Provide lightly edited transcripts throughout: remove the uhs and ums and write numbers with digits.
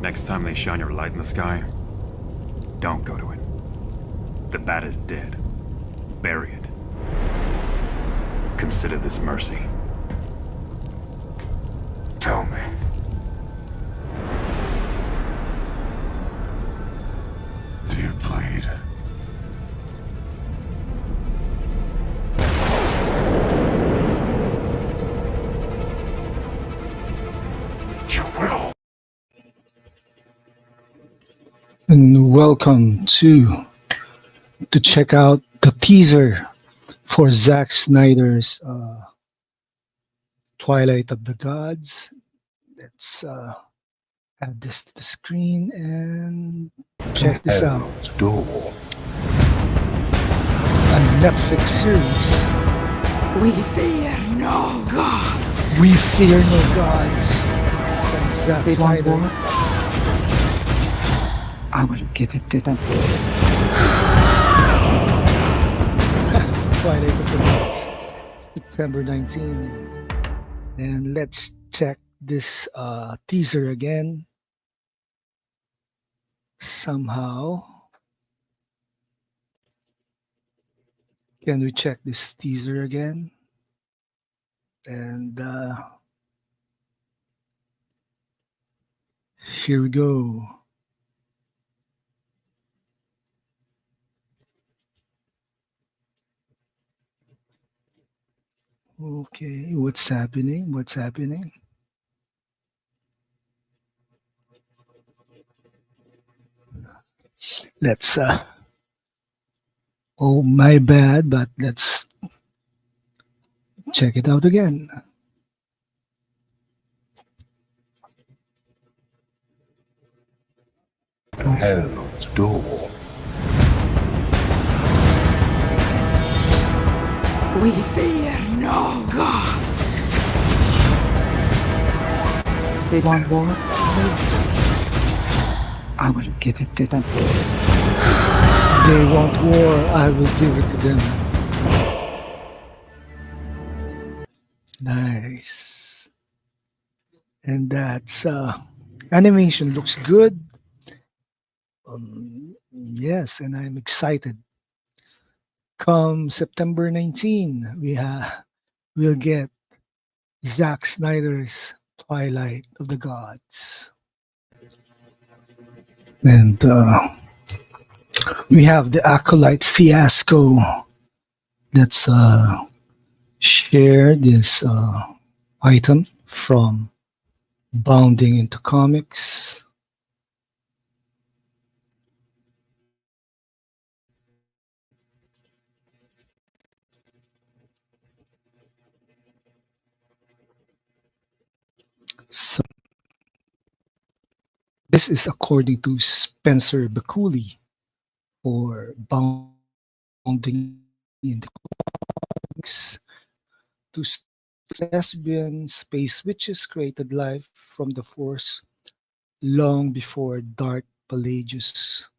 Next time they shine your light in the sky, don't go to it. The bat is dead. Bury it. Consider this mercy. Tell me. Do you bleed? You will. And welcome to check out the teaser for Zack Snyder's Twilight of the Gods. Let's add this to the screen and check this out. Hell's Door. A Netflix series. We fear no gods. We fear no gods. From Zack They want Snyder. war? I will give it to them. Twilight of the Gods, September 19. And let's check this teaser again. Somehow. Can we check this teaser again? And here we go. Okay, what's happening? What's happening? Let's oh, my bad, but let's check it out again. Hell's Door. We fear no gods. They want war? I will give it to them. They want war, I will give it to them. Nice. And that's animation looks good. Yes, and I'm excited. Come September 19, we'll get Zack Snyder's Twilight of the Gods. And we have the Acolyte fiasco. Let's share this item from Bounding into Comics. So this is according to Spencer Bakuli for Bounding into Comics. Two lesbian space witches created life from the Force long before Darth Pelagius.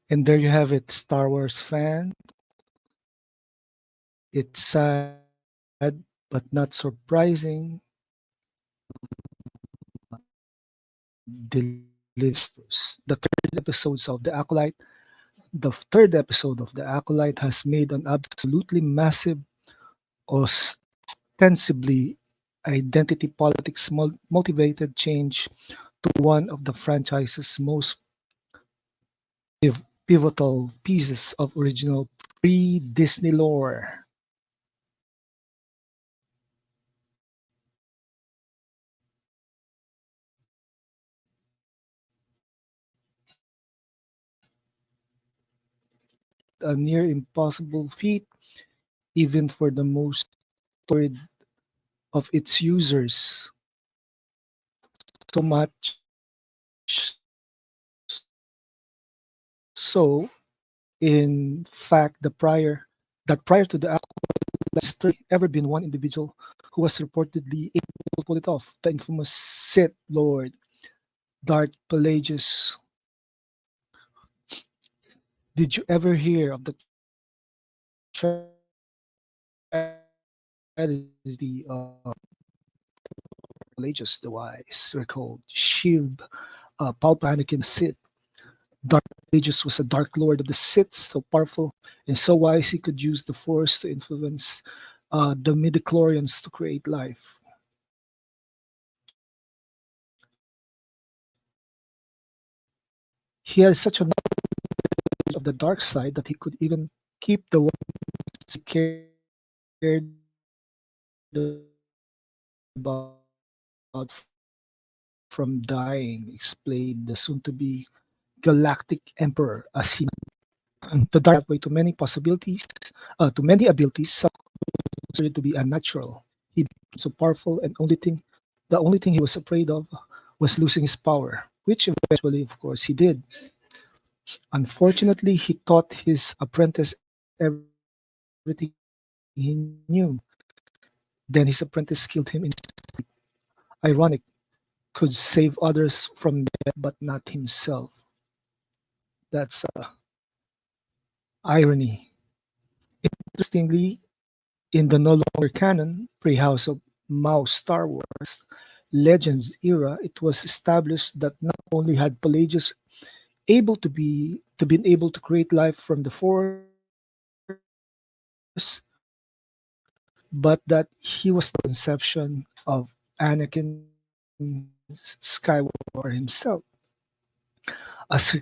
And there you have it, Star Wars fan. It's sad, but not surprising. The third episodes of the Acolyte. The third episode of the Acolyte has made an absolutely massive, ostensibly identity politics motivated change to one of the franchise's most pivotal pieces of original pre-Disney lore. A near impossible feat, even for the most storied of its users. So much so, in fact, prior to the Acolyte history, ever been one individual who was reportedly able to pull it off, the infamous Sith Lord, Darth Pelagius. Did you ever hear of the tragedy of Pelagius the Wise, recalled Shiv, Palpatine the Sith. Dark Pelagius was a Dark Lord of the Sith, so powerful and so wise he could use the Force to influence the midichlorians to create life. He had such a knowledge of the dark side that he could even keep the ones he cared about from dying, explained the soon to be galactic emperor as he the dark way to many possibilities, to many abilities, some considered to be unnatural. He became so powerful, and the only thing he was afraid of was losing his power, which eventually, of course, he did. Unfortunately, he taught his apprentice everything he knew. Then his apprentice killed him in ironic, could save others from death, but not himself. That's irony. Interestingly, in the no longer canon, pre House of Mouse Star Wars Legends era, it was established that not only had Pelagius been able to create life from the Force, but that he was the conception of Anakin Skywalker himself, as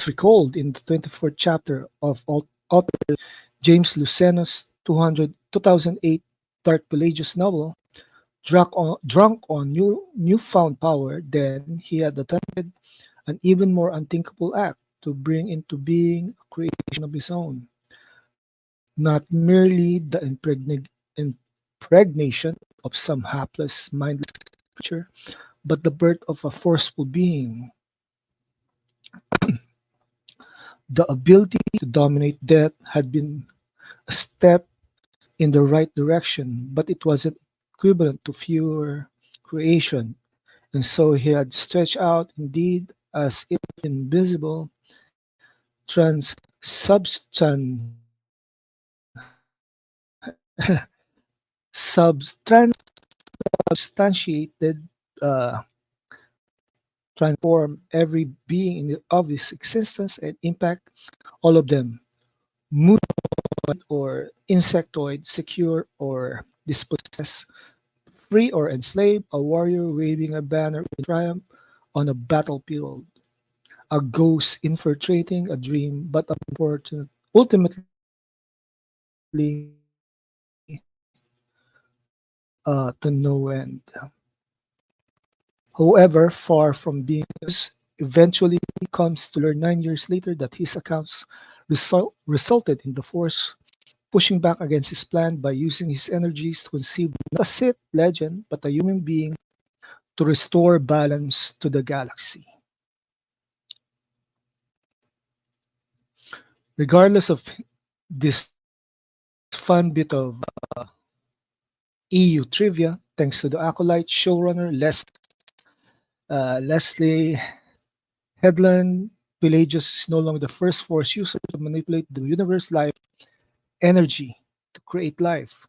recalled in the 24th chapter of author James Luceno's 2008 Dark Pelagius novel. Drunk on newfound power, then he had attempted an even more unthinkable act to bring into being a creation of his own, not merely the impregnation of some hapless, mindless creature, but the birth of a forceful being, the ability to dominate death had been a step in the right direction, but it wasn't equivalent to pure creation, and so he had stretched out indeed as if invisible, trans substan substantiated, uh, transform every being of his existence and impact all of them, mood or insectoid, secure or dispossessed, free or enslaved, a warrior waving a banner in triumph on a battlefield, a ghost infiltrating a dream, but ultimately to no end. However, far from being eventually comes to learn 9 years later that his accounts resulted in the Force pushing back against his plan by using his energies to conceive not a Sith legend but a human being to restore balance to the galaxy. Regardless of this fun bit of EU trivia, thanks to the Acolyte showrunner Leslie Headland, Pelagius is no longer the first Force user to manipulate the universe life energy to create life.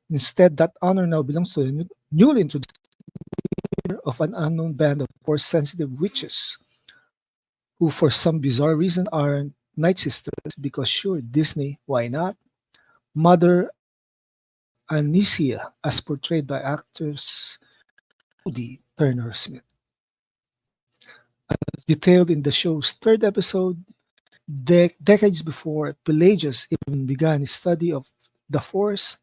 Instead, that honor now belongs to the newly introduced leader of an unknown band of Force sensitive witches, who for some bizarre reason aren't Night Sisters because sure, Disney, why not? Mother Anicia, as portrayed by actress Jodie Turner Smith. As detailed in the show's third episode, decades before Pelagius even began his study of the Force,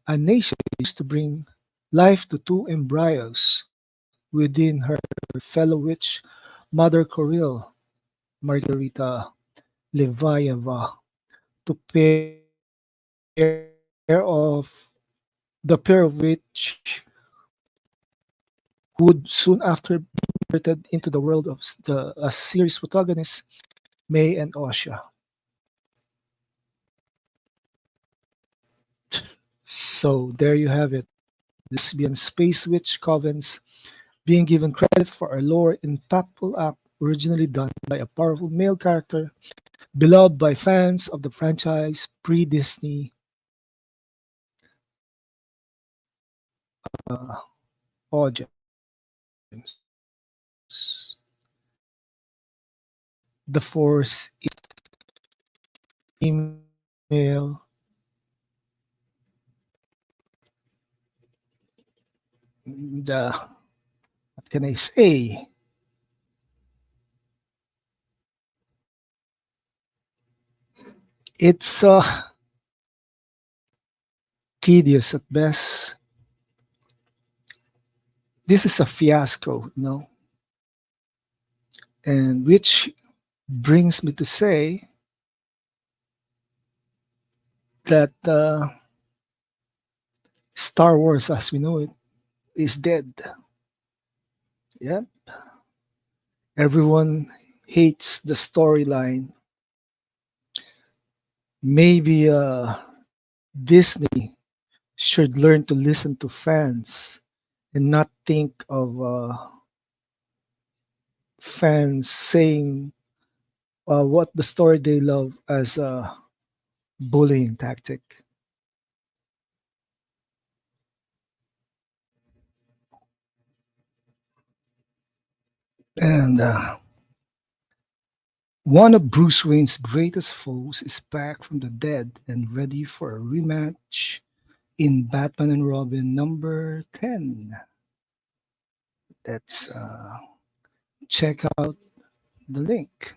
a nation used to bring life to two embryos within her fellow witch, Mother Coril, Margarita Levayeva, to pair of which would soon after be converted into the world of the series protagonists May and Osha. So there you have it. Lesbian space witch covens being given credit for a lore impactful act originally done by a powerful male character beloved by fans of the franchise pre-Disney, uh, audience. The force is email, the what can I say? It's tedious at best. This is a fiasco, and which brings me to say that Star Wars, as we know it, is dead. Yeah, everyone hates the storyline. Maybe Disney should learn to listen to fans and not think of fans saying what the story they love as a bullying tactic. And one of Bruce Wayne's greatest foes is back from the dead and ready for a rematch in Batman and Robin number 10. Let's check out the link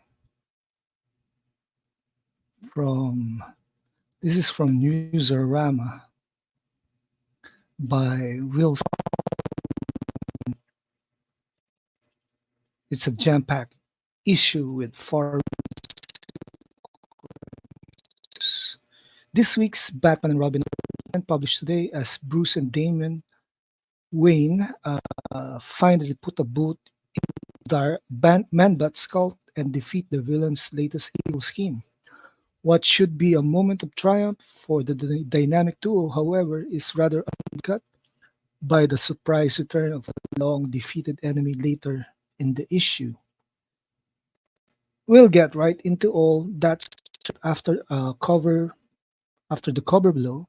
from this is from Newsarama by Will. It's a jam-packed issue with four. This week's Batman and Robin published today as Bruce and Damon Wayne finally put a boot in Man-Bat's skull and defeat the villain's latest evil scheme. What should be a moment of triumph for the dynamic duo, however, is rather undercut by the surprise return of a long defeated enemy later in the issue. We'll get right into all that after after the cover below.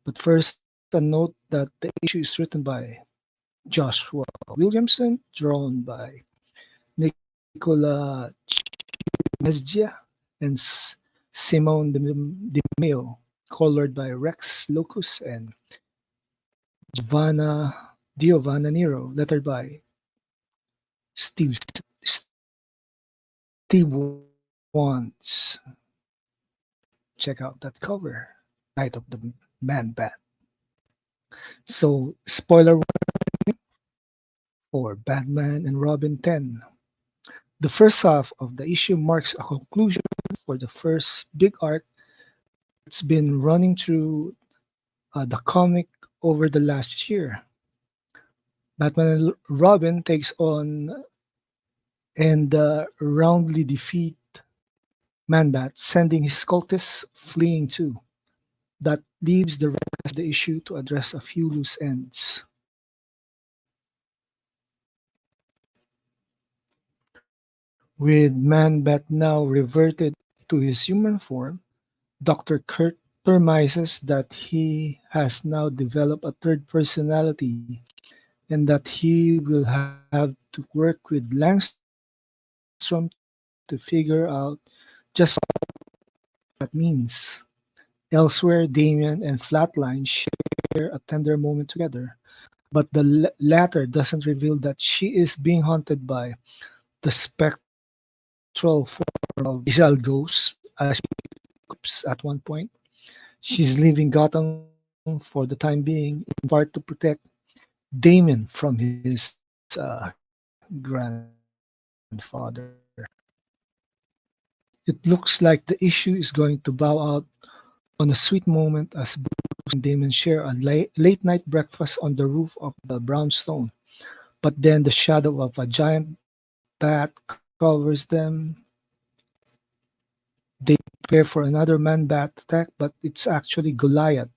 But first, a note that the issue is written by Joshua Williamson, drawn by Nicola Mesgia and Simone Di Meo, colored by Rex Locus and Giovanna Nero, lettered by Steve Steve Wands. Check out that cover, Night of the Man Bat. So, spoiler for Batman and Robin 10. The first half of the issue marks a conclusion for the first big arc that's been running through the comic over the last year. Batman and Robin takes on and roundly defeat Man-Bat, sending his cultists fleeing too. That leaves the rest of the issue to address a few loose ends. With Man-Bat now reverted to his human form, Dr. Kurt surmises that he has now developed a third personality and that he will have to work with Langstrom to figure out just what that means. Elsewhere, Damien and Flatline share a tender moment together, but the latter doesn't reveal that she is being haunted by the spectral form of Visual Ghost as she hopes at one point. She's leaving Gotham for the time being, in part to protect Damien from his grandfather. It looks like the issue is going to bow out on a sweet moment as Bruce and Damon share a late night breakfast on the roof of the brownstone. But then the shadow of a giant bat covers them. They prepare for another man bat attack, but it's actually Goliath,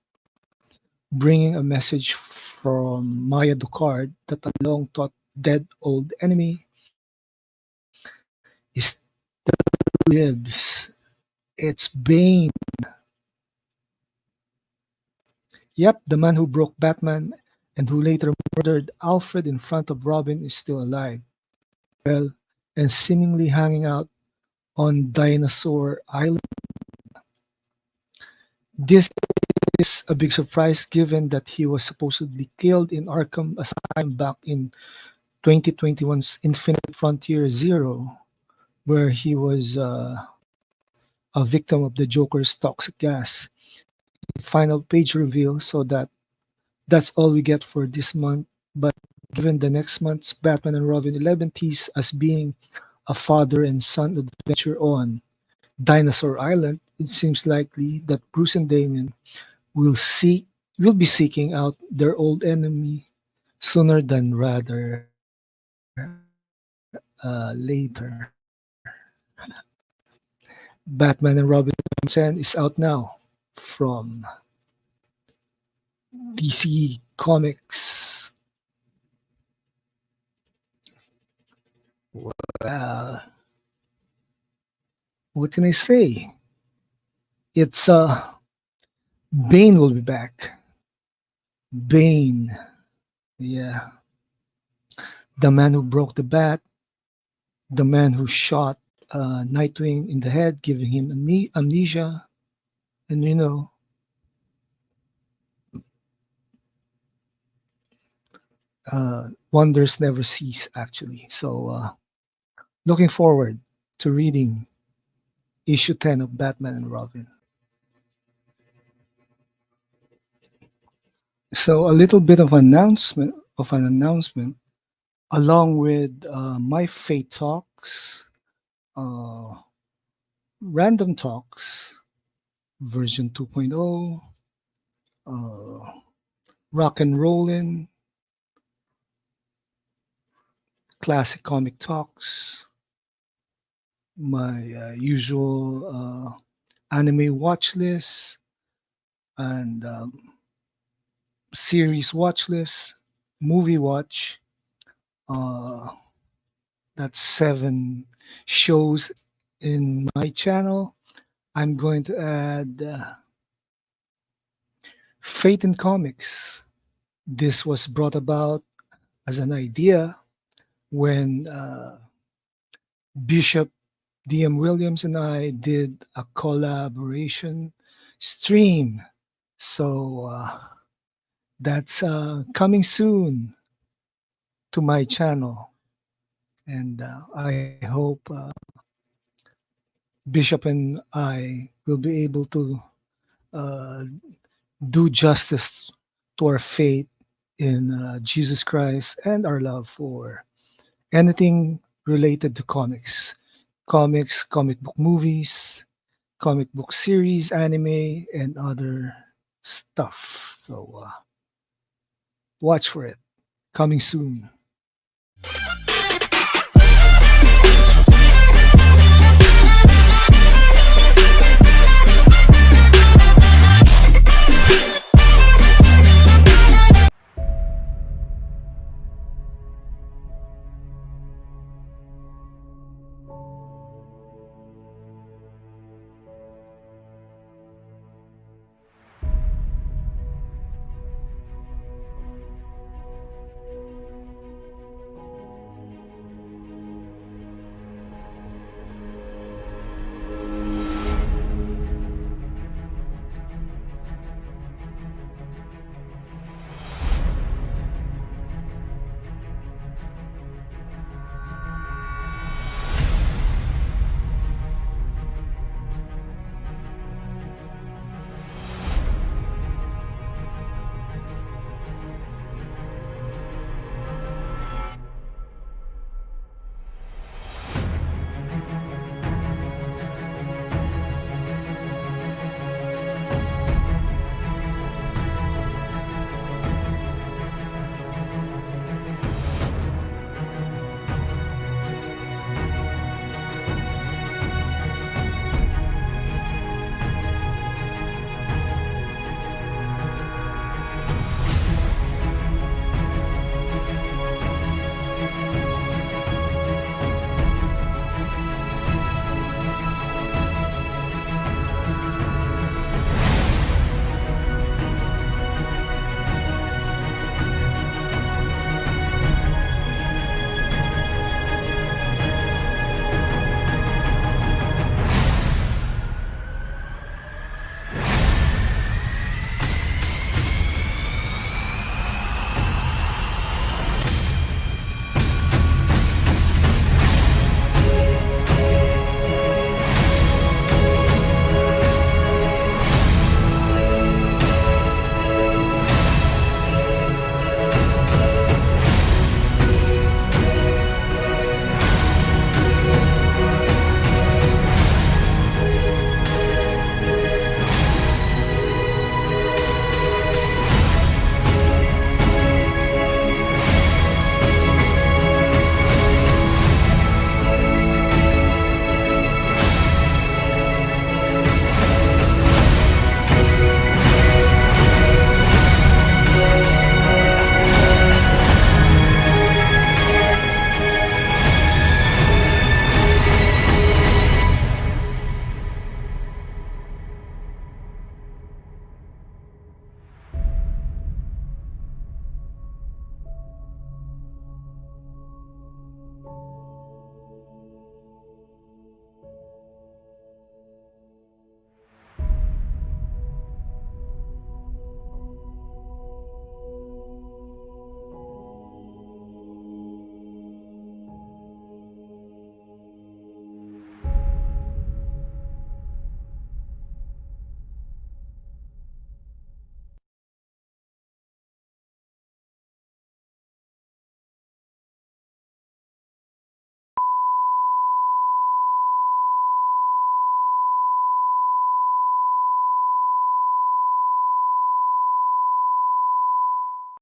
bringing a message from Maya Ducard that a long thought dead old enemy is lives. It's Bane. Yep, the man who broke Batman and who later murdered Alfred in front of Robin, is still alive, well, and seemingly hanging out on Dinosaur Island. This is a big surprise given that he was supposedly killed in Arkham Asylum back in 2021's Infinite Frontier Zero, where he was a victim of the Joker's toxic gas. His final page reveal, so that's all we get for this month. But given the next month's Batman and Robin 11 tease as being a father and son adventure on Dinosaur Island, it seems likely that Bruce and Damien will seek will be seeking out their old enemy sooner than rather later. Batman and Robin 10 is out now from DC Comics. Uh, what can I say? It's Bane will be back. Bane, yeah, the man who broke the bat, the man who shot Nightwing in the head, giving him amnesia, and wonders never cease. Actually, so looking forward to reading issue 10 of Batman and Robin. So a little bit of an announcement, along with my Fate Talks, uh, Random Talks, version 2.0, uh, Rock and Rollin', Classic Comic Talks, my usual anime watch list, and series watch list, movie watch. Uh, that's 7 shows in my channel. I'm going to add FaithNComics. This was brought about as an idea when Bishop D.M. Williams and I did a collaboration stream. So that's coming soon to my channel. And I hope Bishop and I will be able to uh, do justice to our faith in Jesus Christ and our love for anything related to comics, comic book movies, comic book series, anime, and other stuff. So watch for it. Coming soon.